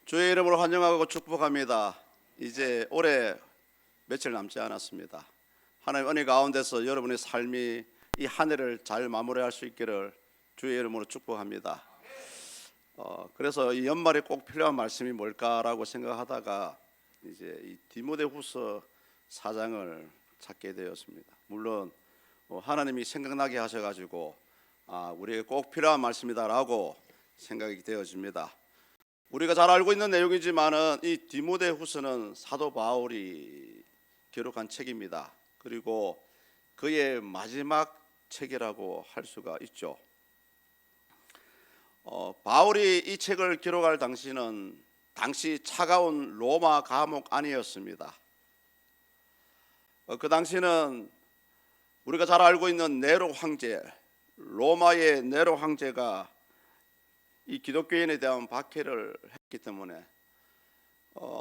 주의 이름으로 환영하고 축복합니다. 이제 올해 며칠 남지 않았습니다. 하나님 은혜 가운데서 여러분의 삶이 이 한 해를 잘 마무리할 수 있기를 주의 이름으로 축복합니다. 그래서 이 연말에 꼭 필요한 말씀이 뭘까라고 생각하다가 이제 이 디모데후서 4장을 찾게 되었습니다. 물론 하나님이 생각나게 하셔가지고 우리에게 꼭 필요한 말씀이다라고 생각이 되어집니다. 우리가 잘 알고 있는 내용이지만은 이 디모데후서는 사도 바울이 기록한 책입니다. 그리고 그의 마지막 책이라고 할 수가 있죠. 바울이 이 책을 기록할 당시는 당시 차가운 로마 감옥 안이었습니다. 그 당시는 우리가 잘 알고 있는 네로 황제, 로마의 네로 황제가 이 기독교인에 대한 박해를 했기 때문에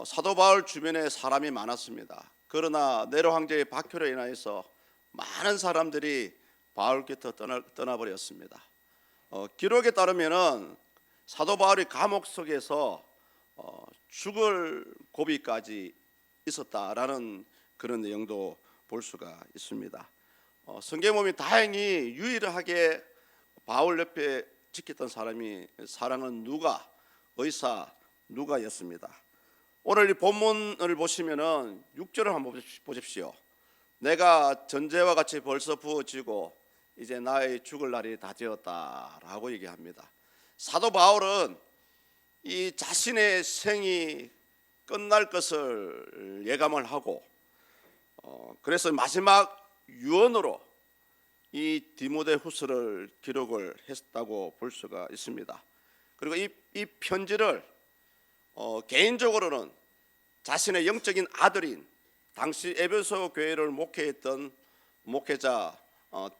사도 바울 주변에 사람이 많았습니다. 그러나 네로 황제의 박해로 인하여서 많은 사람들이 바울 곁을 떠나버렸습니다. 기록에 따르면은 사도 바울이 감옥 속에서 죽을 고비까지 있었다라는 그런 내용도 볼 수가 있습니다. 성경에 보면 다행히 유일하게 바울 옆에 지켰던 사람은 누가, 의사 누가였습니다. 오늘 이 본문을 보시면은 6절을 한번 보십시오. 내가 전제와 같이 벌써 부어지고 이제 나의 죽을 날이 다 되었다라고 얘기합니다. 사도 바울은 이 자신의 생이 끝날 것을 예감을 하고 그래서 마지막 유언으로 이 디모데후서를 기록을 했다고 볼 수가 있습니다. 그리고 이 편지를 개인적으로는 자신의 영적인 아들인 당시 에베소 교회를 목회했던 목회자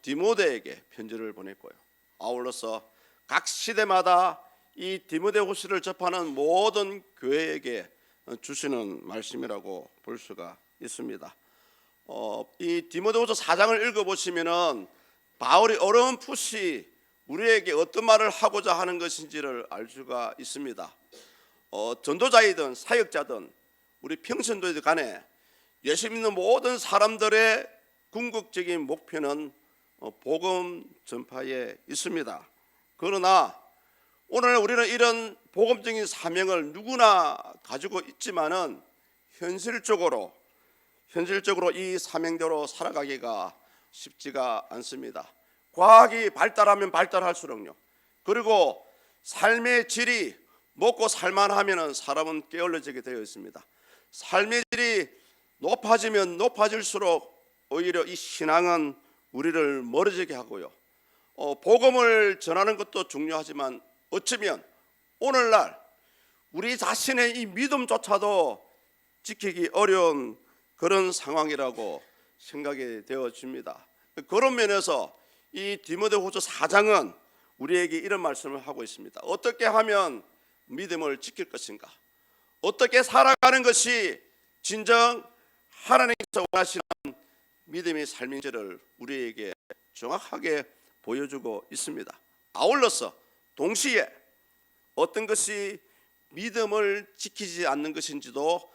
디모데에게 편지를 보냈고요. 아울러서 각 시대마다 이 디모데후서를 접하는 모든 교회에게 주시는 말씀이라고 볼 수가 있습니다. 이 디모데후서 4장을 읽어보시면은 바울이 어렴풋이 우리에게 어떤 말을 하고자 하는 것인지를 알 수가 있습니다. 전도자이든 사역자든 우리 평신도들 간에 예수 믿는 모든 사람들의 궁극적인 목표는 복음 전파에 있습니다. 그러나 오늘 우리는 이런 복음적인 사명을 누구나 가지고 있지만은 현실적으로 이 사명대로 살아가기가 쉽지가 않습니다. 과학이 발달하면 발달할수록요. 그리고 삶의 질이 먹고 살만하면 사람은 게을러지게 되어 있습니다. 삶의 질이 높아지면 높아질수록 오히려 이 신앙은 우리를 멀어지게 하고요. 복음을 전하는 것도 중요하지만 어쩌면 오늘날 우리 자신의 이 믿음조차도 지키기 어려운 그런 상황이라고 생각이 되어집니다. 그런 면에서 이 디모데후서 4장은 우리에게 이런 말씀을 하고 있습니다. 어떻게 하면 믿음을 지킬 것인가? 어떻게 살아가는 것이 진정 하나님께서 원하시는 믿음의 삶인지를 우리에게 정확하게 보여주고 있습니다. 아울러서 동시에 어떤 것이 믿음을 지키지 않는 것인지도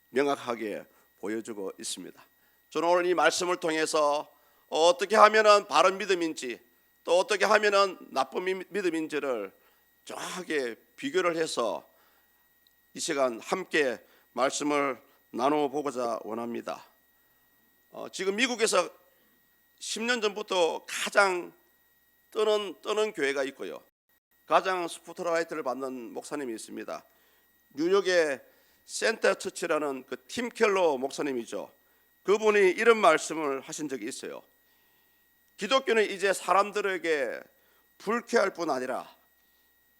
명확하게 보여주고 있습니다. 저는 오늘 이 말씀을 통해서 어떻게 하면은 바른 믿음인지 또 어떻게 하면은 나쁜 믿음인지를 정확하게 비교를 해서 이 시간 함께 말씀을 나눠보고자 원합니다. 지금 미국에서 10년 전부터 가장 뜨는 교회가 있고요. 가장 스포트라이트를 받는 목사님이 있습니다. 뉴욕의 센터 처치라는 그 팀 켈러 목사님이죠. 그분이 이런 말씀을 하신 적이 있어요. 기독교는 이제 사람들에게 불쾌할 뿐 아니라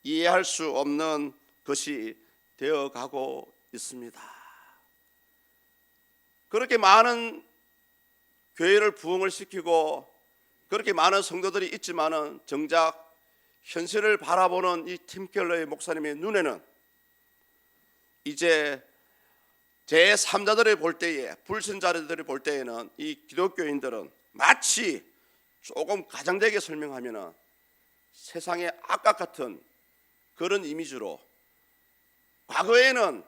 이해할 수 없는 것이 되어가고 있습니다. 그렇게 많은 교회를 부흥을 시키고 그렇게 많은 성도들이 있지만은 정작 현실을 바라보는 이 팀 켈러의 목사님의 눈에는 이제 제3자들을 볼 때에 불신자들을 볼 때에는 이 기독교인들은 마치 조금 가장되게 설명하면은 세상의 악각 같은 그런 이미지로 과거에는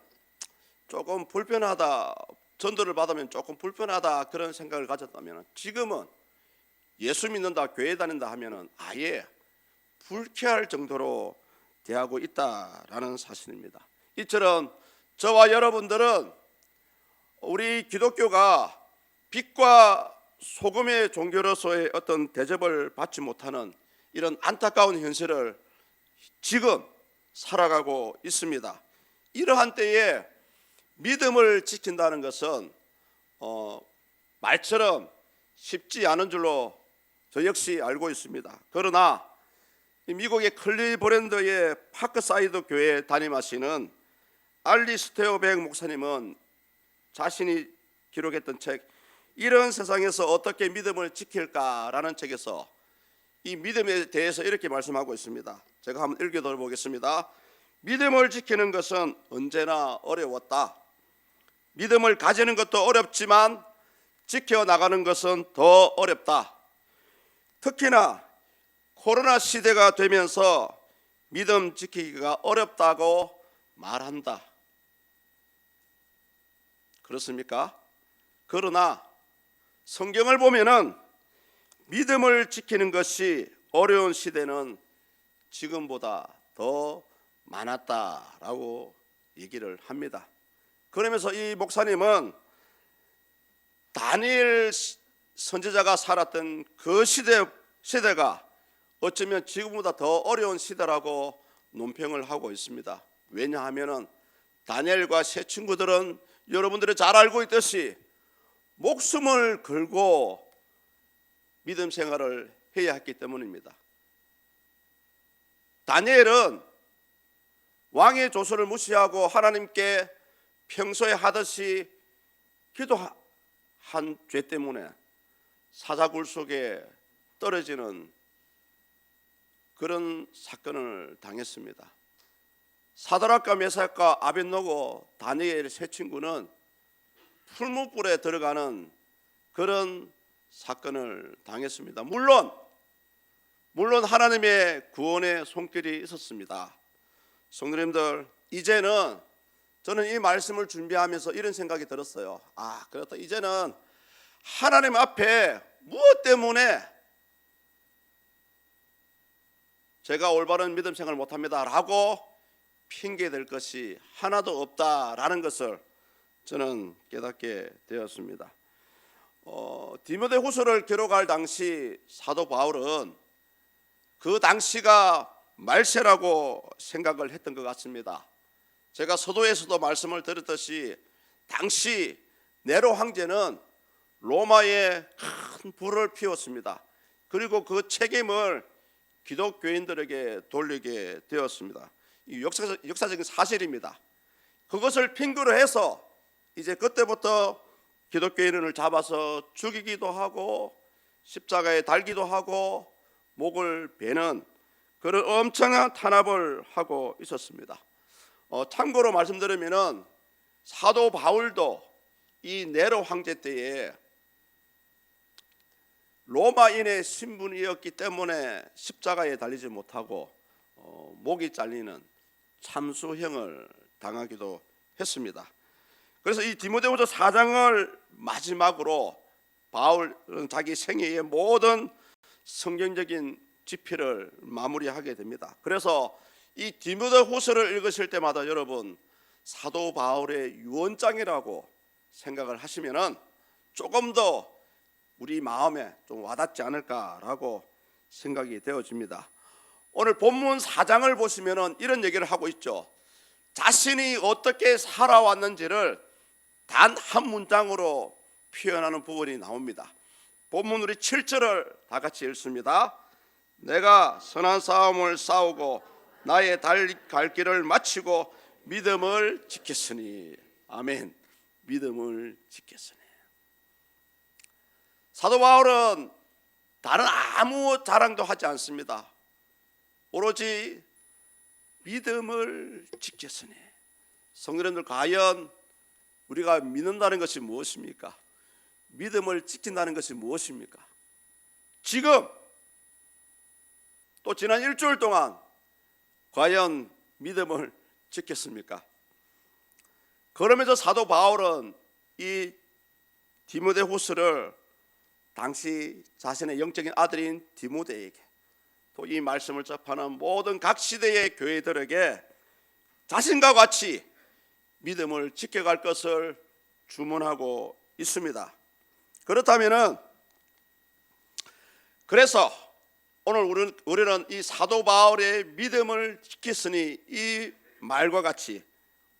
조금 불편하다, 전도를 받으면 조금 불편하다 그런 생각을 가졌다면 지금은 예수 믿는다, 교회 다닌다 하면은 아예 불쾌할 정도로 대하고 있다라는 사실입니다. 이처럼 저와 여러분들은 우리 기독교가 빛과 소금의 종교로서의 어떤 대접을 받지 못하는 이런 안타까운 현실을 지금 살아가고 있습니다. 이러한 때에 믿음을 지킨다는 것은 말처럼 쉽지 않은 줄로 저 역시 알고 있습니다. 그러나 미국의 클리브랜드의 파크사이드 교회 담임하시는 알리스테어 백 목사님은 자신이 기록했던 책 이런 세상에서 어떻게 믿음을 지킬까라는 책에서 이 믿음에 대해서 이렇게 말씀하고 있습니다. 제가 한번 읽어보겠습니다. 믿음을 지키는 것은 언제나 어려웠다. 믿음을 가지는 것도 어렵지만 지켜나가는 것은 더 어렵다. 특히나 코로나 시대가 되면서 믿음 지키기가 어렵다고 말한다. 그렇습니까? 그러나 성경을 보면은 믿음을 지키는 것이 어려운 시대는 지금보다 더 많았다라고 얘기를 합니다. 그러면서 이 목사님은 다니엘 선지자가 살았던 그 시대가 어쩌면 지금보다 더 어려운 시대라고 논평을 하고 있습니다. 왜냐하면 다니엘과 세 친구들은 여러분들이 잘 알고 있듯이 목숨을 걸고 믿음 생활을 해야 했기 때문입니다. 다니엘은 왕의 조서를 무시하고 하나님께 평소에 하듯이 기도한 죄 때문에 사자굴 속에 떨어지는 그런 사건을 당했습니다. 사드락과 메삭과 아벳노고 다니엘 세 친구는 풀무불에 들어가는 그런 사건을 당했습니다. 물론 하나님의 구원의 손길이 있었습니다. 성도님들, 이제는 저는 이 말씀을 준비하면서 이런 생각이 들었어요. 그렇다. 이제는 하나님 앞에 무엇 때문에 제가 올바른 믿음 생활을 못합니다 라고 핑계댈 것이 하나도 없다라는 것을 저는 깨닫게 되었습니다. 디모데후서를 기록할 당시 사도 바울은 그 당시가 말세라고 생각을 했던 것 같습니다. 제가 서도에서도 말씀을 드렸듯이 당시 네로 황제는 로마에 큰 불을 피웠습니다. 그리고 그 책임을 기독교인들에게 돌리게 되었습니다. 이 역사적인 사실입니다. 그것을 핑계로 해서 이제 그때부터 기독교인을 잡아서 죽이기도 하고 십자가에 달기도 하고 목을 베는 그런 엄청난 탄압을 하고 있었습니다. 참고로 말씀드리면은 사도 바울도 이 네로 황제 때에 로마인의 신분이었기 때문에 십자가에 달리지 못하고 목이 잘리는 참수형을 당하기도 했습니다. 그래서 이 디모데후서 4장을 마지막으로 바울은 자기 생애의 모든 성경적인 집필을 마무리하게 됩니다. 그래서 이 디모데후서를 읽으실 때마다 여러분 사도 바울의 유언장이라고 생각을 하시면은 조금 더 우리 마음에 좀 와닿지 않을까라고 생각이 되어집니다. 오늘 본문 4장을 보시면은 이런 얘기를 하고 있죠. 자신이 어떻게 살아왔는지를 단 한 문장으로 표현하는 부분이 나옵니다. 본문 우리 7절을 다 같이 읽습니다. 내가 선한 싸움을 싸우고 나의 갈 길을 마치고 믿음을 지켰으니. 아멘. 믿음을 지켰으니. 사도 바울은 다른 아무 자랑도 하지 않습니다. 오로지 믿음을 지켰으니. 성도님들, 과연 우리가 믿는다는 것이 무엇입니까? 믿음을 지킨다는 것이 무엇입니까? 지금 또 지난 일주일 동안 과연 믿음을 지켰습니까? 그러면서 사도 바울은 이 디모데후서를 당시 자신의 영적인 아들인 디모데에게 또 이 말씀을 접하는 모든 각 시대의 교회들에게 자신과 같이 믿음을 지켜갈 것을 주문하고 있습니다. 그렇다면은 그래서 오늘 우리는 이 사도 바울의 믿음을 지켰으니 이 말과 같이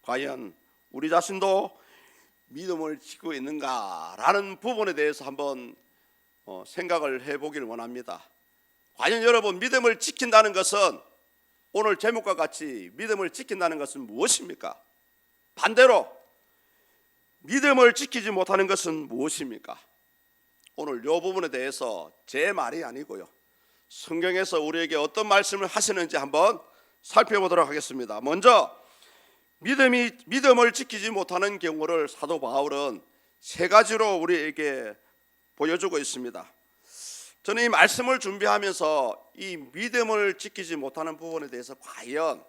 과연 우리 자신도 믿음을 지키고 있는가라는 부분에 대해서 한번 생각을 해보기를 원합니다. 과연 여러분, 믿음을 지킨다는 것은 오늘 제목과 같이 믿음을 지킨다는 것은 무엇입니까? 반대로 믿음을 지키지 못하는 것은 무엇입니까? 오늘 이 부분에 대해서 제 말이 아니고요, 성경에서 우리에게 어떤 말씀을 하시는지 한번 살펴보도록 하겠습니다. 먼저 믿음을 지키지 못하는 경우를 사도 바울은 세 가지로 우리에게 보여주고 있습니다. 저는 이 말씀을 준비하면서 이 믿음을 지키지 못하는 부분에 대해서 과연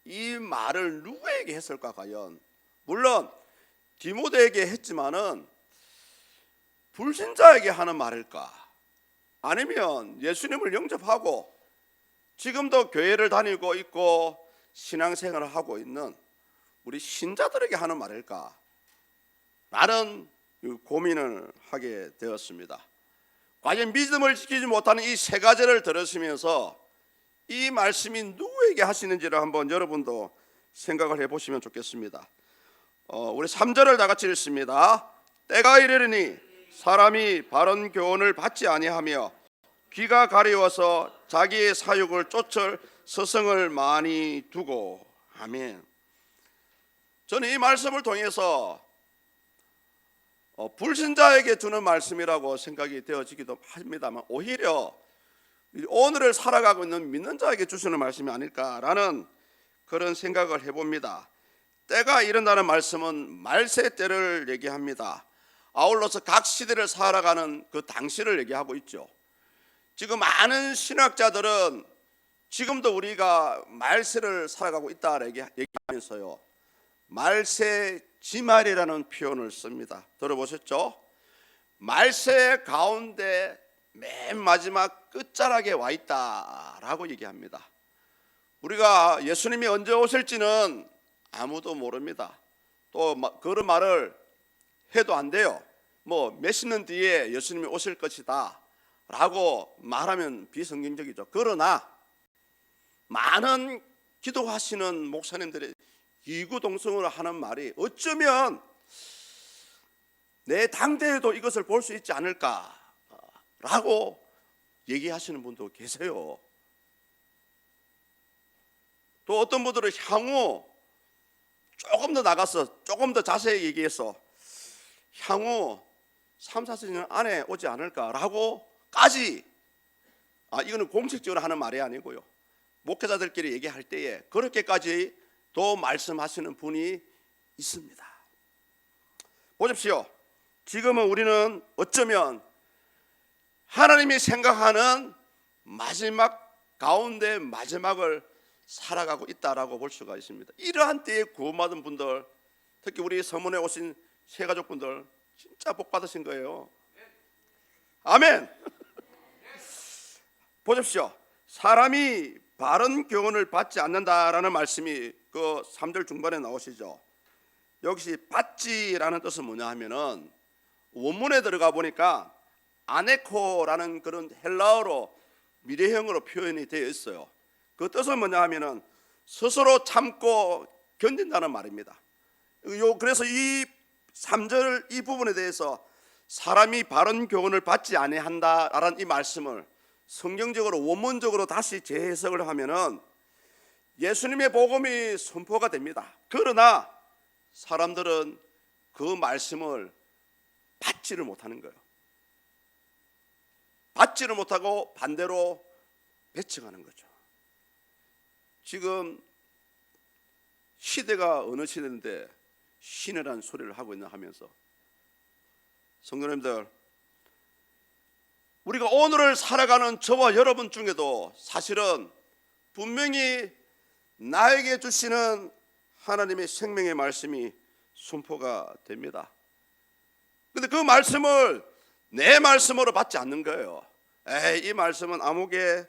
이 말을 누구에게 했을까? 과연 물론 디모데에게 했지만은 불신자에게 하는 말일까? 아니면 예수님을 영접하고 지금도 교회를 다니고 있고 신앙생활을 하고 있는 우리 신자들에게 하는 말일까? 라는 고민을 하게 되었습니다. 과연 믿음을 지키지 못하는 이 세 가지를 들으시면서 이 말씀이 누구에게 하시는지를 한번 여러분도 생각을 해보시면 좋겠습니다. 우리 3절을 다 같이 읽습니다. 때가 이르리니 사람이 바른 교훈을 받지 아니하며 귀가 가려워서 자기의 사욕을 쫓을 서성을 많이 두고. 아멘. 저는 이 말씀을 통해서 불신자에게 주는 말씀이라고 생각이 되어지기도 합니다만 오히려 오늘을 살아가고 있는 믿는 자에게 주시는 말씀이 아닐까라는 그런 생각을 해봅니다. 때가 이른다는 말씀은 말세 때를 얘기합니다. 아울러서 각 시대를 살아가는 그 당시를 얘기하고 있죠. 지금 많은 신학자들은 지금도 우리가 말세를 살아가고 있다 얘기하면서요, 말세 지말이라는 표현을 씁니다. 들어보셨죠? 말세 가운데 맨 마지막 끝자락에 와 있다라고 얘기합니다. 우리가 예수님이 언제 오실지는 아무도 모릅니다. 또 그런 말을 해도 안 돼요. 몇십 년 뒤에 예수님이 오실 것이다 라고 말하면 비성경적이죠. 그러나 많은 기도하시는 목사님들이 이구동성으로 하는 말이 어쩌면 내 당대에도 이것을 볼 수 있지 않을까라고 얘기하시는 분도 계세요. 또 어떤 분들은 향후 조금 더 나가서 조금 더 자세히 얘기해서 향후 3, 4년 안에 오지 않을까라고까지, 이거는 공식적으로 하는 말이 아니고요, 목회자들끼리 얘기할 때에 그렇게까지 또 말씀하시는 분이 있습니다. 보십시오. 지금은 우리는 어쩌면 하나님이 생각하는 마지막 가운데 마지막을 살아가고 있다라고 볼 수가 있습니다. 이러한 때에 구원받은 분들, 특히 우리 서문에 오신 새가족분들 진짜 복 받으신 거예요. 아멘. 보십시오. 사람이 바른 교훈을 받지 않는다라는 말씀이 그 3절 중반에 나오시죠. 여기서 받지라는 뜻은 뭐냐 하면은 원문에 들어가 보니까 아네코라는 그런 헬라어로 미래형으로 표현이 되어 있어요. 그 뜻은 뭐냐 하면은 스스로 참고 견딘다는 말입니다. 그래서 이 3절 이 부분에 대해서 사람이 바른 교훈을 받지 아니한다라는 이 말씀을 성경적으로 원문적으로 다시 재해석을 하면은 예수님의 복음이 선포가 됩니다. 그러나 사람들은 그 말씀을 받지를 못하는 거예요. 받지를 못하고 반대로 배척하는 거죠. 지금 시대가 어느 시대인데 신이라는 소리를 하고 있나 하면서, 성도님들, 우리가 오늘을 살아가는 저와 여러분 중에도 사실은 분명히 나에게 주시는 하나님의 생명의 말씀이 선포가 됩니다. 근데 그 말씀을 내 말씀으로 받지 않는 거예요. 이 말씀은 아무개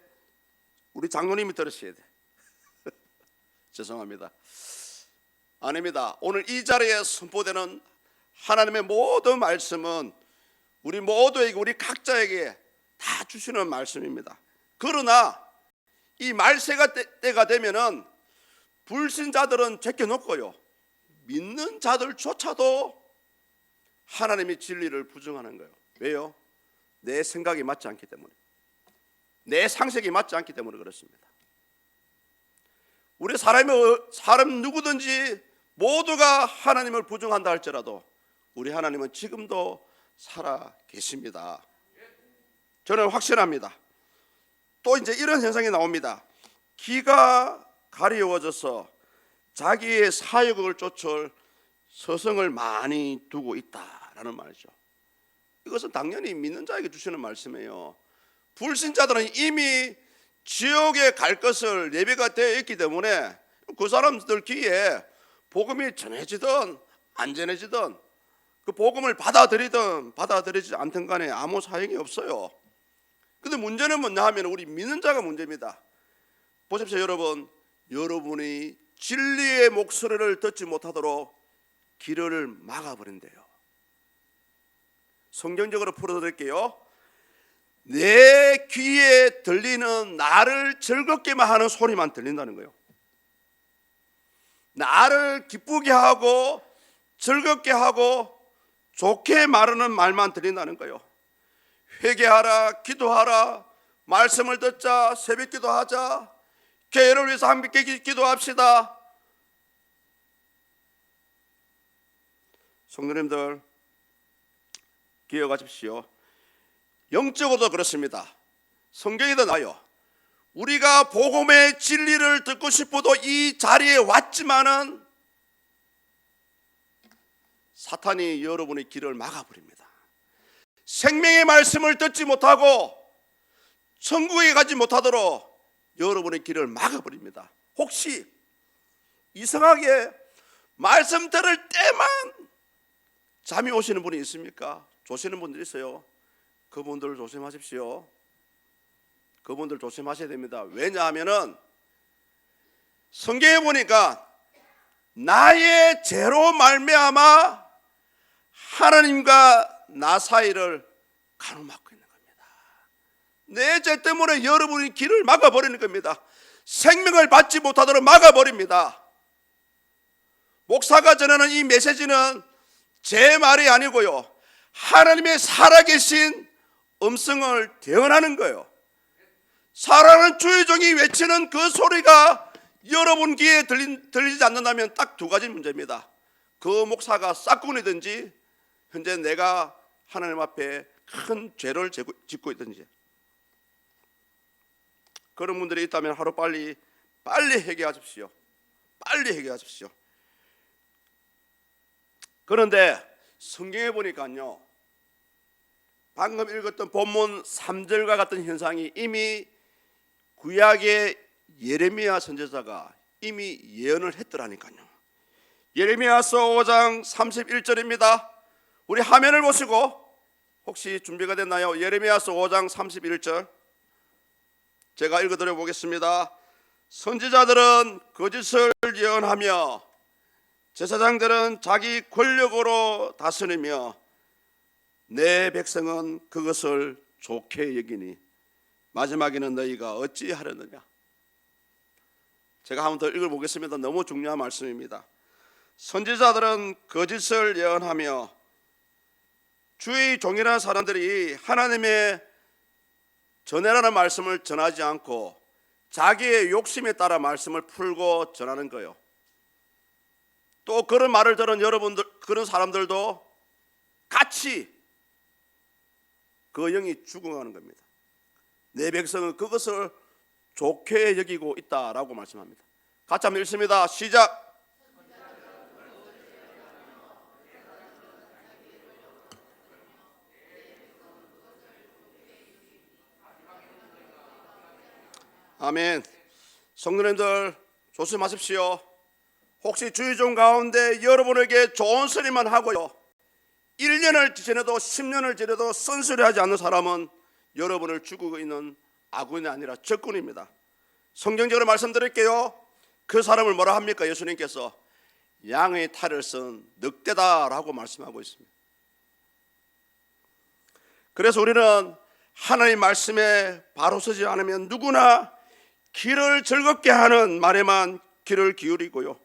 우리 장로님이 들으셔야 돼. 죄송합니다. 아닙니다. 오늘 이 자리에 선포되는 하나님의 모든 말씀은 우리 모두에게, 우리 각자에게 다 주시는 말씀입니다. 그러나 이 말세가 때가 되면은 불신자들은 제껴놓고요, 믿는 자들조차도 하나님의 진리를 부정하는 거예요. 왜요? 내 생각이 맞지 않기 때문에, 내 상식이 맞지 않기 때문에 그렇습니다. 우리 사람 누구든지 모두가 하나님을 부정한다 할지라도 우리 하나님은 지금도 살아 계십니다. 저는 확신합니다. 또 이제 이런 현상이 나옵니다. 귀가 가려워져서 자기의 사욕을 쫓을 서성을 많이 두고 있다라는 말이죠. 이것은 당연히 믿는 자에게 주시는 말씀이에요. 불신자들은 이미 지옥에 갈 것을 예배가 되어 있기 때문에 그 사람들 귀에 복음이 전해지든 안 전해지든, 그 복음을 받아들이든 받아들이지 않든 간에 아무 사용이 없어요. 근데 문제는 뭐냐 하면 우리 믿는 자가 문제입니다. 보십시오 여러분, 여러분이 진리의 목소리를 듣지 못하도록 길을 막아버린대요. 성경적으로 풀어드릴게요. 내 귀에 들리는 나를 즐겁게만 하는 소리만 들린다는 거예요. 나를 기쁘게 하고 즐겁게 하고 좋게 말하는 말만 들린다는 거예요. 회개하라, 기도하라, 말씀을 듣자, 새벽 기도하자, 교회를 위해서 함께 기도합시다. 성도님들 기억하십시오. 영적으로도 그렇습니다. 성경에도 나와요. 우리가 복음의 진리를 듣고 싶어도 이 자리에 왔지만은 사탄이 여러분의 길을 막아버립니다. 생명의 말씀을 듣지 못하고 천국에 가지 못하도록 여러분의 길을 막아버립니다. 혹시 이상하게 말씀 들을 때만 잠이 오시는 분이 있습니까? 조시는 분들 있어요. 그분들 조심하십시오. 그분들 조심하셔야 됩니다. 왜냐하면은 성경에 보니까 나의 죄로 말미암아 하나님과 나 사이를 가로막고 있는 겁니다. 내 죄 때문에 여러분이 길을 막아버리는 겁니다. 생명을 받지 못하도록 막아버립니다. 목사가 전하는 이 메시지는 제 말이 아니고요, 하나님의 살아계신 음성을 대언하는 거예요. 살아가는 주의 종이 외치는 그 소리가 여러분 귀에 들리지 않는다면 딱 두 가지 문제입니다. 그 목사가 싹군이든지 현재 내가 하나님 앞에 큰 죄를 짓고 있든지. 그런 분들이 있다면 하루 빨리 회개하십시오. 빨리 회개하십시오. 그런데 성경에 보니까요, 방금 읽었던 본문 3절과 같은 현상이 이미 구약의 예레미야 선지자가 이미 예언을 했더라니까요. 예레미야서 5장 31절입니다. 우리 화면을 보시고 혹시 준비가 됐나요? 예레미야서 5장 31절 제가 읽어드려 보겠습니다. 선지자들은 거짓을 예언하며 제사장들은 자기 권력으로 다스리며 내 백성은 그것을 좋게 여기니 마지막에는 너희가 어찌하려느냐. 제가 한 번 더 읽어보겠습니다. 너무 중요한 말씀입니다. 선지자들은 거짓을 예언하며, 주의 종이라는 사람들이 하나님의 전해라는 말씀을 전하지 않고 자기의 욕심에 따라 말씀을 풀고 전하는 거예요. 또 그런 말을 들은 여러분들, 그런 사람들도 같이 그 영이 죽어가는 겁니다. 내 백성은 그것을 좋게 여기고 있다라고 말씀합니다. 같이 한번 읽습니다. 시작. 아멘. 성도님들 조심하십시오. 혹시 주의종 가운데 여러분에게 좋은 소리만 하고요, 1년을 지내도 10년을 지내도 쓴소리하지 않는 사람은 여러분을 죽이고 있는 아군이 아니라 적군입니다. 성경적으로 말씀드릴게요. 그 사람을 뭐라 합니까? 예수님께서 양의 탈을 쓴 늑대다라고 말씀하고 있습니다. 그래서 우리는 하나님 말씀에 바로 서지 않으면 누구나 귀를 즐겁게 하는 말에만 귀를 기울이고요,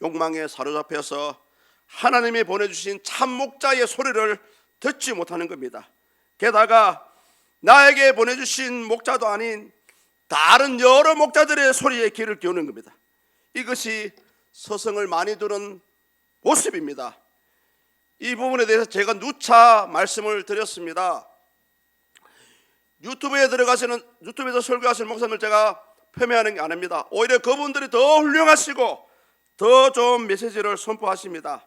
욕망에 사로잡혀서 하나님이 보내주신 참 목자의 소리를 듣지 못하는 겁니다. 게다가 나에게 보내주신 목자도 아닌 다른 여러 목자들의 소리에 귀를 기우는 겁니다. 이것이 서성을 많이 두는 모습입니다. 이 부분에 대해서 제가 누차 말씀을 드렸습니다. 유튜브에서 설교하시는 목사님을 제가 폄훼하는 게 아닙니다. 오히려 그분들이 더 훌륭하시고 더 좋은 메시지를 선포하십니다.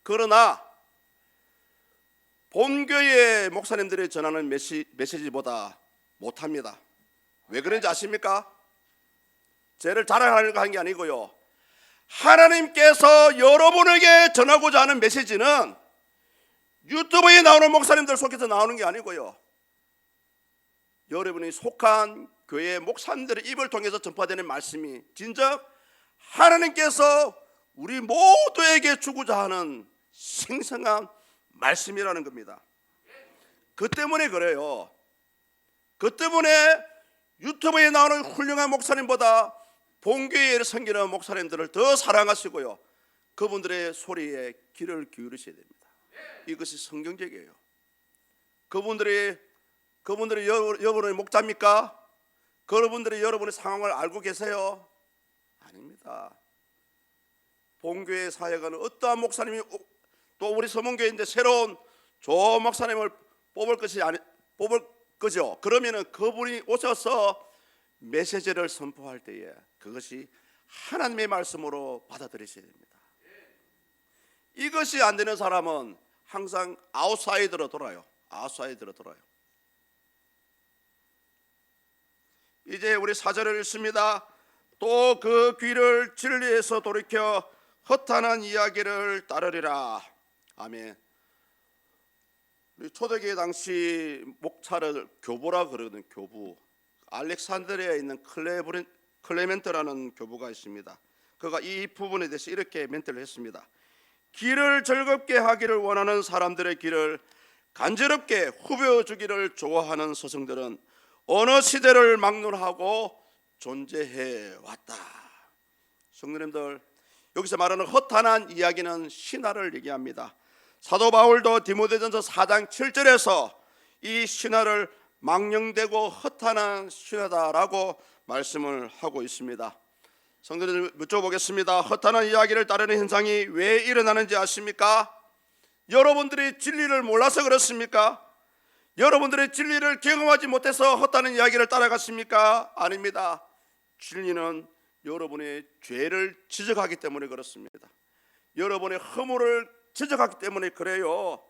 그러나 본교의 목사님들이 전하는 메시지보다 못합니다. 왜 그런지 아십니까? 죄를 자랑하려고 한 게 아니고요, 하나님께서 여러분에게 전하고자 하는 메시지는 유튜브에 나오는 목사님들 속에서 나오는 게 아니고요, 여러분이 속한 교회 목사님들의 입을 통해서 전파되는 말씀이 진즉 하나님께서 우리 모두에게 주고자 하는 생생한 말씀이라는 겁니다. 그 때문에 그래요. 그 때문에 유튜브에 나오는 훌륭한 목사님보다 본교회에 섬기는 목사님들을 더 사랑하시고요, 그분들의 소리에 귀를 기울이셔야 됩니다. 이것이 성경적이에요. 그분들이 여러분의 목자입니까? 그분들이 여러분의 상황을 알고 계세요? 아닙니다. 본교회 사역은 어떠한 목사님이 또 우리 서문교회인데 새로운 좋은 목사님을 뽑을 거죠. 그러면은 그분이 오셔서 메시지를 선포할 때에 그것이 하나님의 말씀으로 받아들이셔야 됩니다. 이것이 안 되는 사람은 항상 아웃사이더로 돌아요. 이제 우리 4절을 읽습니다. 또 그 귀를 진리에서 돌이켜 허탄한 이야기를 따르리라. 아멘. 우리 초대교회 당시 목차를 교부라 그러거든요. 교부. 알렉산드리아에 있는 클레멘트라는 교부가 있습니다. 그가 이 부분에 대해서 이렇게 멘트를 했습니다. 귀를 즐겁게 하기를 원하는 사람들의 귀를 간지럽게 후벼주기를 좋아하는 서성들은 어느 시대를 막론하고 존재해 왔다. 성도님들, 여기서 말하는 허탄한 이야기는 신화를 얘기합니다. 사도 바울도 디모데전서 4장 7절에서 이 신화를 망령되고 허탄한 신화다라고 말씀을 하고 있습니다. 성도님들 여쭤보겠습니다. 허탄한 이야기를 따르는 현상이 왜 일어나는지 아십니까? 여러분들이 진리를 몰라서 그렇습니까? 여러분들의 진리를 경험하지 못해서 헛다는 이야기를 따라갔습니까? 아닙니다. 진리는 여러분의 죄를 지적하기 때문에 그렇습니다. 여러분의 허물을 지적하기 때문에 그래요.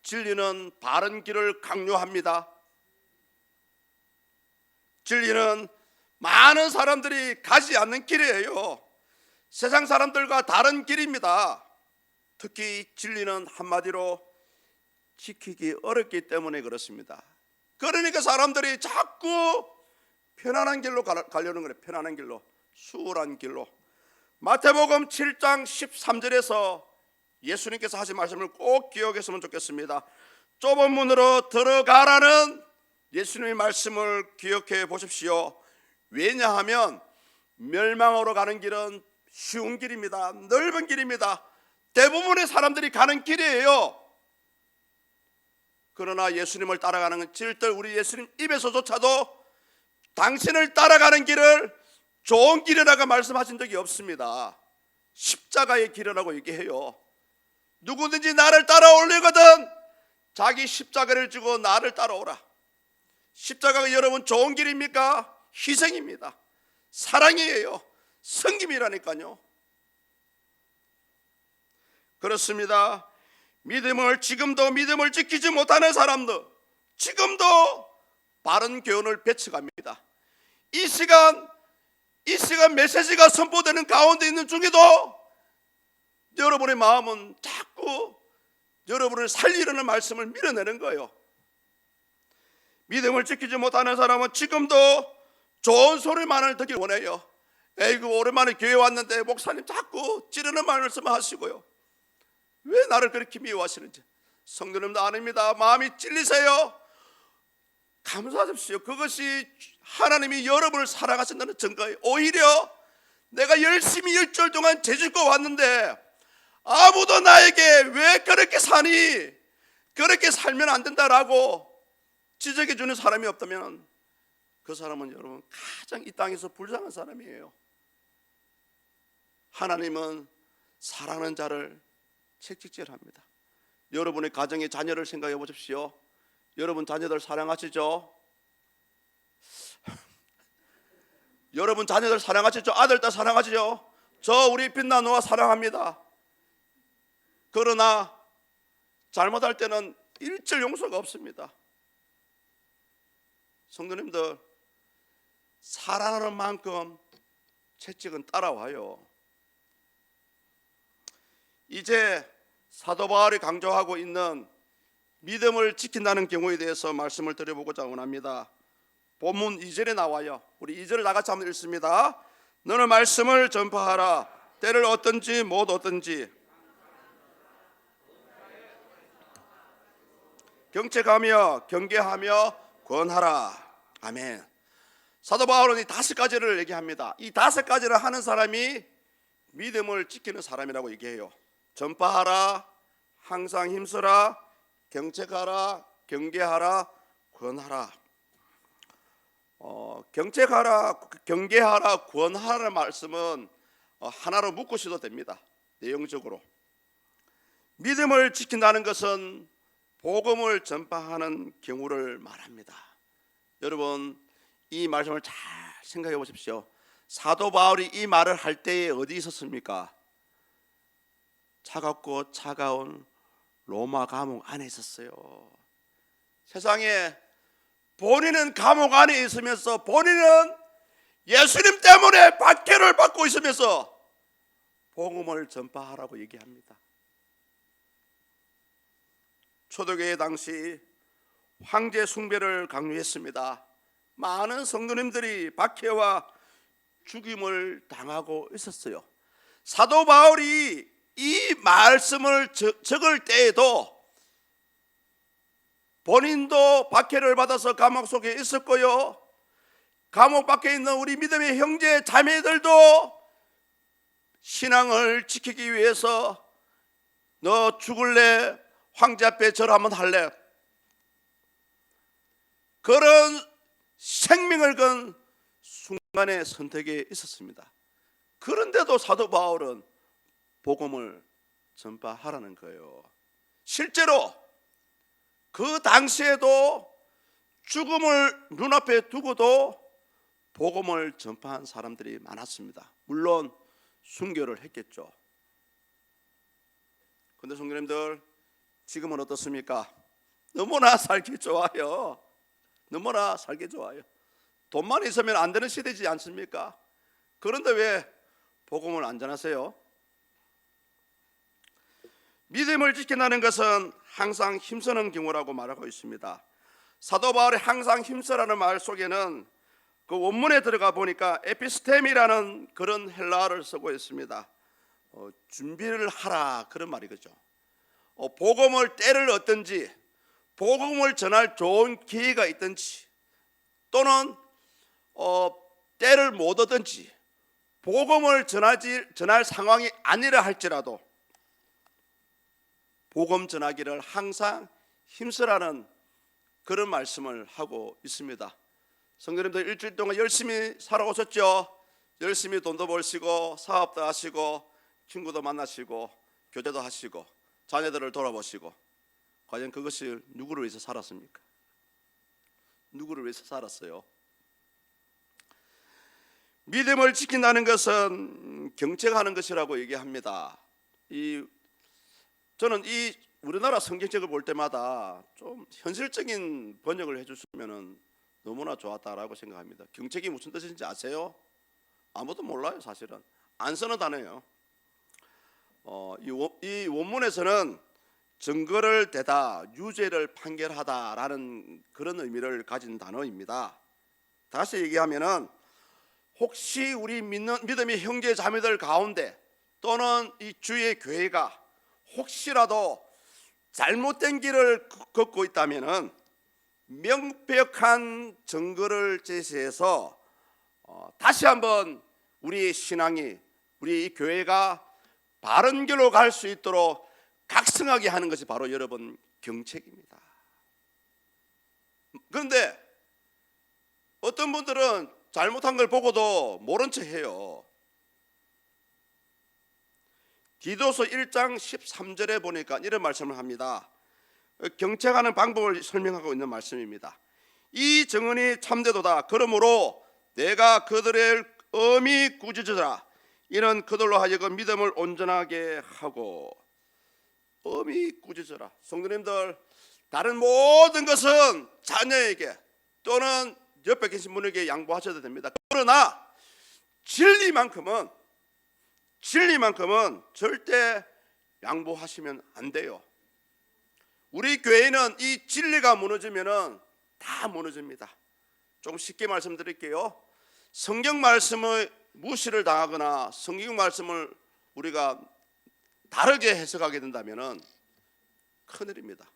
진리는 바른 길을 강요합니다. 진리는 많은 사람들이 가지 않는 길이에요. 세상 사람들과 다른 길입니다. 특히 진리는 한마디로 지키기 어렵기 때문에 그렇습니다. 그러니까 사람들이 자꾸 편안한 길로 가려는 거예요. 편안한 길로, 수월한 길로. 마태복음 7장 13절에서 예수님께서 하신 말씀을 꼭 기억했으면 좋겠습니다. 좁은 문으로 들어가라는 예수님의 말씀을 기억해 보십시오. 왜냐하면 멸망으로 가는 길은 쉬운 길입니다. 넓은 길입니다. 대부분의 사람들이 가는 길이에요. 그러나 예수님을 따라가는 건 질들 우리 예수님 입에서조차도 당신을 따라가는 길을 좋은 길이라고 말씀하신 적이 없습니다. 십자가의 길이라고 얘기해요. 누구든지 나를 따라오려거든 자기 십자가를 지고 나를 따라오라. 십자가가 여러분 좋은 길입니까? 희생입니다. 사랑이에요. 섬김이라니까요. 그렇습니다. 지금도 믿음을 지키지 못하는 사람들, 지금도 바른 교훈을 배쳐갑니다. 이 시간 메시지가 선포되는 가운데 있는 중에도 여러분의 마음은 자꾸 여러분을 살리려는 말씀을 밀어내는 거예요. 믿음을 지키지 못하는 사람은 지금도 좋은 소리만을 듣길 원해요. 에이구, 오랜만에 교회 왔는데 목사님 자꾸 찌르는 말씀을 하시고요. 왜 나를 그렇게 미워하시는지. 성도님도 아닙니다. 마음이 찔리세요. 감사하십시오. 그것이 하나님이 여러분을 사랑하신다는 증거예요. 오히려 내가 열심히 일주일 동안 제주도 왔는데 아무도 나에게 왜 그렇게 사니, 그렇게 살면 안 된다라고 지적해 주는 사람이 없다면 그 사람은 여러분 가장 이 땅에서 불쌍한 사람이에요. 하나님은 사랑하는 자를 책찍질합니다. 여러분의 가정의 자녀를 생각해 보십시오. 여러분 자녀들 사랑하시죠? 여러분 자녀들 사랑하시죠? 아들, 딸 사랑하시죠? 저 우리 빛나 노아 사랑합니다. 그러나 잘못할 때는 일절 용서가 없습니다. 성도님들, 사랑하는 만큼 채찍은 따라와요. 이제 사도 바울이 강조하고 있는 믿음을 지킨다는 경우에 대해서 말씀을 드려보고자 원합니다. 본문 2절에 나와요. 우리 2절을 나같이 한번 읽습니다. 너는 말씀을 전파하라. 때를 얻든지 못 얻든지 경책하며 경계하며 권하라. 아멘. 사도 바울은 이 5가지를 얘기합니다. 이 5가지를 하는 사람이 믿음을 지키는 사람이라고 얘기해요. 전파하라, 항상 힘쓰라, 경책하라, 경계하라, 권하라. 경책하라, 경계하라, 권하라는 말씀은 하나로 묶으셔도 됩니다. 내용적으로 믿음을 지킨다는 것은 복음을 전파하는 경우를 말합니다. 여러분, 이 말씀을 잘 생각해 보십시오. 사도 바울이 이 말을 할 때에 어디 있었습니까? 차갑고 차가운 로마 감옥 안에 있었어요. 세상에 본인은 감옥 안에 있으면서 본인은 예수님 때문에 박해를 받고 있으면서 복음을 전파하라고 얘기합니다. 초대교회 당시 황제 숭배를 강요했습니다. 많은 성도님들이 박해와 죽임을 당하고 있었어요. 사도 바울이 이 말씀을 적을 때에도 본인도 박해를 받아서 감옥 속에 있었고요, 감옥 밖에 있는 우리 믿음의 형제 자매들도 신앙을 지키기 위해서 너 죽을래? 황제 앞에 절 한번 할래? 그런 생명을 건 순간의 선택에 있었습니다. 그런데도 사도 바울은 복음을 전파하라는 거예요. 실제로 그 당시에도 죽음을 눈앞에 두고도 복음을 전파한 사람들이 많았습니다. 물론 순교를 했겠죠. 그런데 성도님들, 지금은 어떻습니까? 너무나 살기 좋아요. 너무나 살기 좋아요. 돈만 있으면 안 되는 시대지 않습니까? 그런데 왜 복음을 안 전하세요? 믿음을 지킨다는 것은 항상 힘쓰는 경우라고 말하고 있습니다. 사도 바울이 항상 힘쓰라는 말 속에는 그 원문에 들어가 보니까 에피스템이라는 그런 헬라어를 쓰고 있습니다. 준비를 하라, 그런 말이죠. 복음을 때를 얻든지 복음을 전할 좋은 기회가 있든지 또는 때를 못 얻든지 복음을 전할 상황이 아니라 할지라도 복음 전하기를 항상 힘쓰라는 그런 말씀을 하고 있습니다. 성도님들, 일주일 동안 열심히 살아오셨죠? 열심히 돈도 벌시고 사업도 하시고 친구도 만나시고 교제도 하시고 자녀들을 돌아보시고, 과연 그것이 누구를 위해서 살았습니까? 누구를 위해서 살았어요? 믿음을 지킨다는 것은 경책하는 것이라고 얘기합니다. 저는 이 우리나라 성경책을 볼 때마다 좀 현실적인 번역을 해주시면 너무나 좋았다라고 생각합니다. 경책이 무슨 뜻인지 아세요? 아무도 몰라요. 사실은 안 쓰는 단어예요. 이 원문에서는 증거를 대다 유죄를 판결하다라는 그런 의미를 가진 단어입니다. 다시 얘기하면은 혹시 우리 믿음의 형제 자매들 가운데 또는 이 주의 교회가 혹시라도 잘못된 길을 걷고 있다면은 명백한 증거를 제시해서 다시 한번 우리의 신앙이 우리 교회가 바른 길로 갈 수 있도록 각성하게 하는 것이 바로 여러분 경책입니다. 그런데 어떤 분들은 잘못한 걸 보고도 모른 척 해요. 디도서 1장 13절에 보니까 이런 말씀을 합니다. 경책하는 방법을 설명하고 있는 말씀입니다. 이 증언이 참되도다. 그러므로 내가 그들의 엄히 꾸짖으라. 이는 그들로 하여금 믿음을 온전하게 하고. 엄히 꾸짖으라. 성도님들, 다른 모든 것은 자녀에게 또는 옆에 계신 분에게 양보하셔도 됩니다. 그러나 진리만큼은 절대 양보하시면 안 돼요. 우리 교회는 이 진리가 무너지면은 다 무너집니다. 좀 쉽게 말씀드릴게요. 성경 말씀의 무시를 당하거나 성경 말씀을 우리가 다르게 해석하게 된다면은 큰일입니다.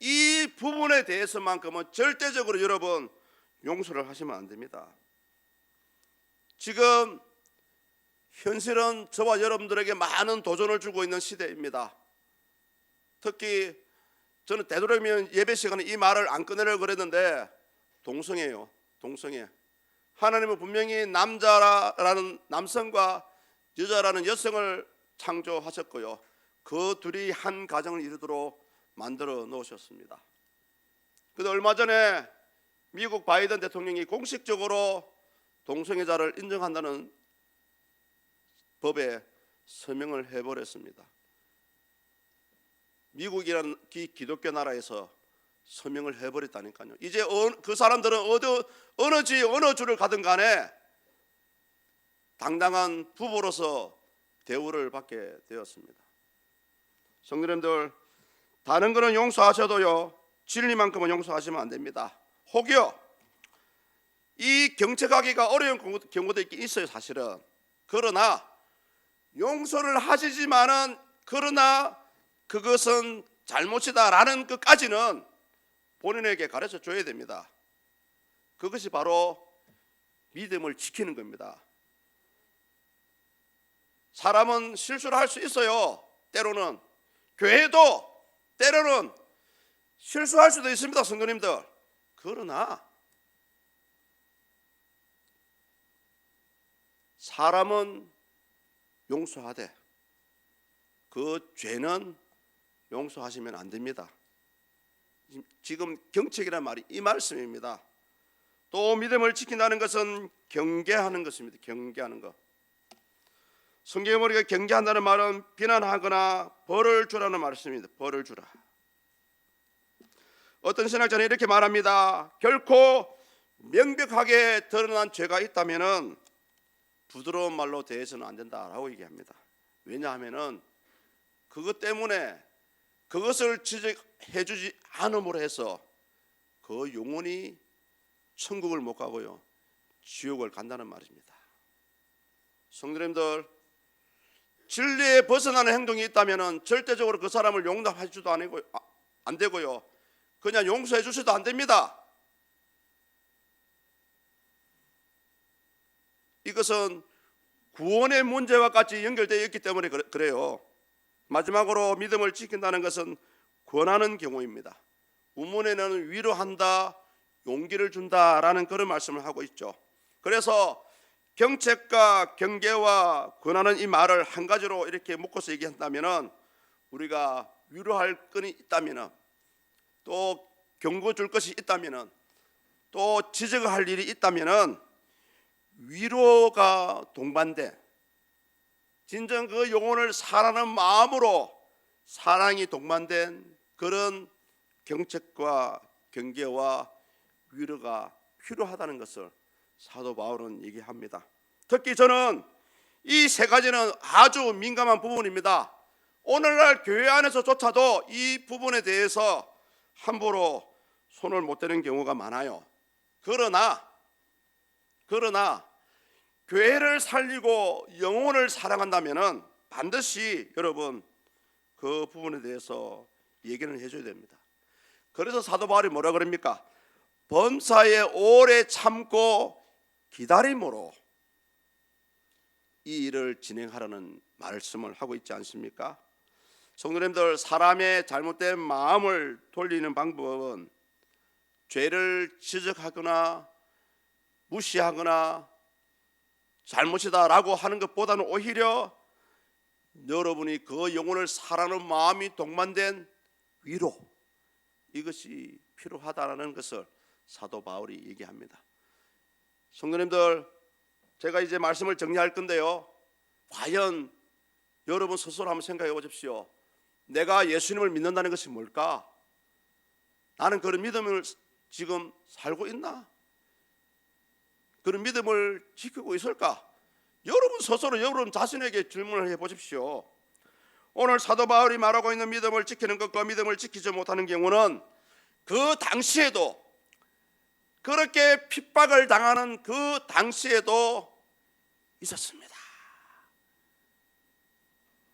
이 부분에 대해서만큼은 절대적으로 여러분 용서를 하시면 안 됩니다. 지금 현실은 저와 여러분들에게 많은 도전을 주고 있는 시대입니다. 특히 저는 되도록이면 예배 시간에 이 말을 안 꺼내려고 그랬는데 동성애예요. 동성애. 하나님은 분명히 남성과 여자라는 여성을 창조하셨고요. 그 둘이 한 가정을 이루도록 만들어 놓으셨습니다. 그런데 얼마 전에 미국 바이든 대통령이 공식적으로 동성애자를 인정한다는 법에 서명을 해버렸습니다. 미국이라는 기독교 나라에서 서명을 해버렸다니까요. 이제 그 사람들은 어느 주를 가든 간에 당당한 부부로서 대우를 받게 되었습니다. 성도님들, 다른 거는 용서하셔도요, 진리만큼은 용서하시면 안 됩니다. 혹여 이 경책하기가 어려운 경우도 있긴 있어요, 사실은. 그러나 용서를 하시지만은 그러나 그것은 잘못이다라는 것까지는 본인에게 가르쳐 줘야 됩니다. 그것이 바로 믿음을 지키는 겁니다. 사람은 실수를 할 수 있어요. 때로는 교회도 때로는 실수할 수도 있습니다, 성도님들. 그러나 사람은 용서하되 그 죄는 용서하시면 안 됩니다. 지금 경책이란 말이 이 말씀입니다. 또 믿음을 지킨다는 것은 경계하는 것입니다. 경계하는 것. 성경에 보니까 경계한다는 말은 비난하거나 벌을 주라는 말씀입니다. 벌을 주라. 어떤 신학자는 이렇게 말합니다. 결코 명백하게 드러난 죄가 있다면은 부드러운 말로 대해서는 안 된다라고 얘기합니다. 왜냐하면은 그것 때문에 그것을 지적해주지 않음으로 해서 그 영혼이 천국을 못 가고요, 지옥을 간다는 말입니다. 성도님들, 진리에 벗어나는 행동이 있다면은 절대적으로 그 사람을 용납해주도 안 되고요, 그냥 용서해 주셔도 안 됩니다. 이것은 구원의 문제와 같이 연결되어 있기 때문에 그래요. 마지막으로 믿음을 지킨다는 것은 권하는 경우입니다. 우문에는 위로한다, 용기를 준다라는 그런 말씀을 하고 있죠. 그래서 경책과 경계와 권하는 이 말을 한 가지로 이렇게 묶어서 얘기한다면은 우리가 위로할 건이 있다면은, 또 경고 줄 것이 있다면은, 또 지적할 일이 있다면은 위로가 동반된, 진정 그 영혼을 사랑하는 마음으로 사랑이 동반된 그런 경책과 경계와 위로가 필요하다는 것을 사도 바울은 얘기합니다. 특히 저는 이 세 가지는 아주 민감한 부분입니다. 오늘날 교회 안에서조차도 이 부분에 대해서 함부로 손을 못 대는 경우가 많아요. 그러나 교회를 살리고 영혼을 사랑한다면은 반드시 여러분 그 부분에 대해서 얘기를 해줘야 됩니다. 그래서 사도 바울이 뭐라 그럽니까? 범사에 오래 참고 기다림으로 이 일을 진행하라는 말씀을 하고 있지 않습니까? 성도님들, 사람의 잘못된 마음을 돌리는 방법은 죄를 지적하거나 무시하거나 잘못이다라고 하는 것보다는 오히려 여러분이 그 영혼을 사랑하는 마음이 동반된 위로, 이것이 필요하다는 것을 사도 바울이 얘기합니다. 성도님들, 제가 이제 말씀을 정리할 건데요, 과연 여러분 스스로 한번 생각해 보십시오. 내가 예수님을 믿는다는 것이 뭘까? 나는 그런 믿음을 지금 살고 있나? 그런 믿음을 지키고 있을까? 여러분 스스로 여러분 자신에게 질문을 해보십시오. 오늘 사도 바울이 말하고 있는 믿음을 지키는 것과 믿음을 지키지 못하는 경우는 그 당시에도, 그렇게 핍박을 당하는 그 당시에도 있었습니다.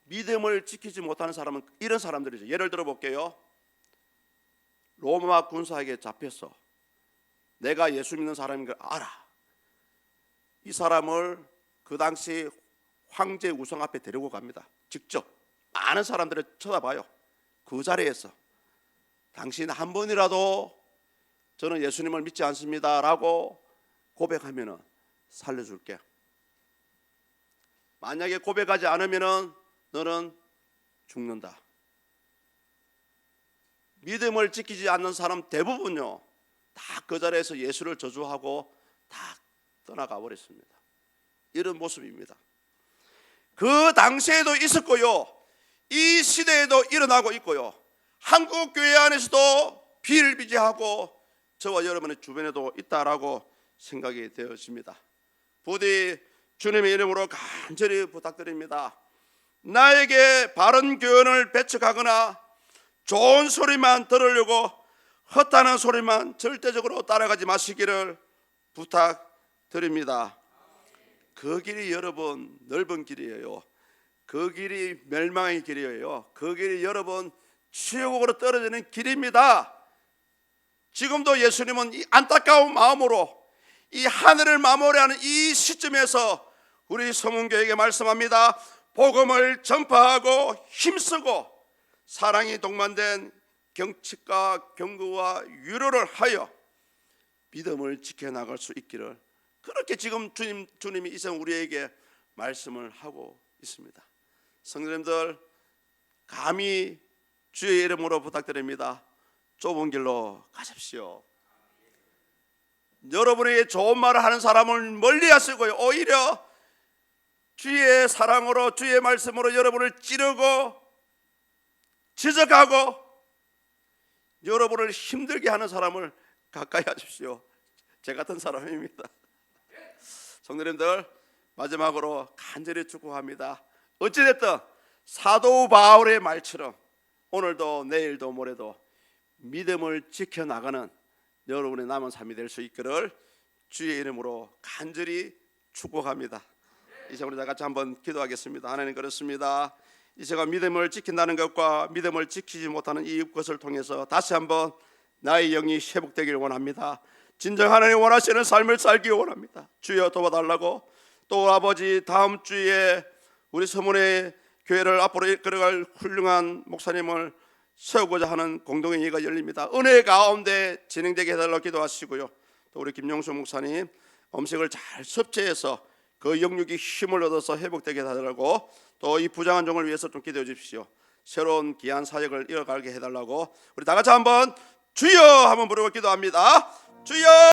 믿음을 지키지 못하는 사람은 이런 사람들이죠. 예를 들어 볼게요. 로마 군사에게 잡혀서 내가 예수 믿는 사람인 걸 알아. 이 사람을 그 당시 황제 우성 앞에 데리고 갑니다. 직접 많은 사람들을 쳐다봐요. 그 자리에서 당신 한 번이라도 저는 예수님을 믿지 않습니다 라고 고백하면 살려줄게. 만약에 고백하지 않으면 너는 죽는다. 믿음을 지키지 않는 사람 대부분요, 다 그 자리에서 예수를 저주하고 다 떠나가 버렸습니다. 이런 모습입니다. 그 당시에도 있었고요, 이 시대에도 일어나고 있고요, 한국 교회 안에서도 비일비재하고 저와 여러분의 주변에도 있다라고 생각이 되어집니다. 부디 주님의 이름으로 간절히 부탁드립니다. 나에게 바른 교훈을 배척하거나 좋은 소리만 들으려고 헛다는 소리만 절대적으로 따라가지 마시기를 부탁드립니다. 그 길이 여러분 넓은 길이에요. 그 길이 멸망의 길이에요. 그 길이 여러분 지옥으로 떨어지는 길입니다. 지금도 예수님은 이 안타까운 마음으로 이 하늘을 마무리하는 이 시점에서 우리 서문교회에게 말씀합니다. 복음을 전파하고 힘쓰고 사랑이 동반된 경칙과 경고와 위로를 하여 믿음을 지켜나갈 수 있기를, 그렇게 지금 주님이 이 시간 우리에게 말씀을 하고 있습니다. 성도님들, 감히 주의 이름으로 부탁드립니다. 좁은 길로 가십시오. 여러분에게 좋은 말을 하는 사람을 멀리 하시고요, 오히려 주의 사랑으로 주의 말씀으로 여러분을 찌르고 지적하고 여러분을 힘들게 하는 사람을 가까이 하십시오. 제 같은 사람입니다. 성도님들, 마지막으로 간절히 축복합니다. 어찌됐든 사도 바울의 말처럼 오늘도 내일도 모레도 믿음을 지켜나가는 여러분의 남은 삶이 될 수 있기를 주의 이름으로 간절히 축복합니다. 이제 우리 다 같이 한번 기도하겠습니다. 하나님, 그렇습니다. 이 시간 믿음을 지킨다는 것과 믿음을 지키지 못하는 이 것을 통해서 다시 한번 나의 영이 회복되기를 원합니다. 진정 하나님 원하시는 삶을 살기 원합니다. 주여 도와달라고. 또 아버지, 다음 주에 우리 서문의 교회를 앞으로 이끌어갈 훌륭한 목사님을 세우고자 하는 공동회의가 열립니다. 은혜 가운데 진행되게 해달라고 기도하시고요. 또 우리 김용수 목사님 음식을 잘 섭취해서 그 영육이 힘을 얻어서 회복되게 해달라고, 또 이 부장한 종을 위해서 좀 기도해 주십시오. 새로운 귀한 사역을 이어가게 해달라고 우리 다 같이 한번 주여 한번 부르고 기도합니다. 주여.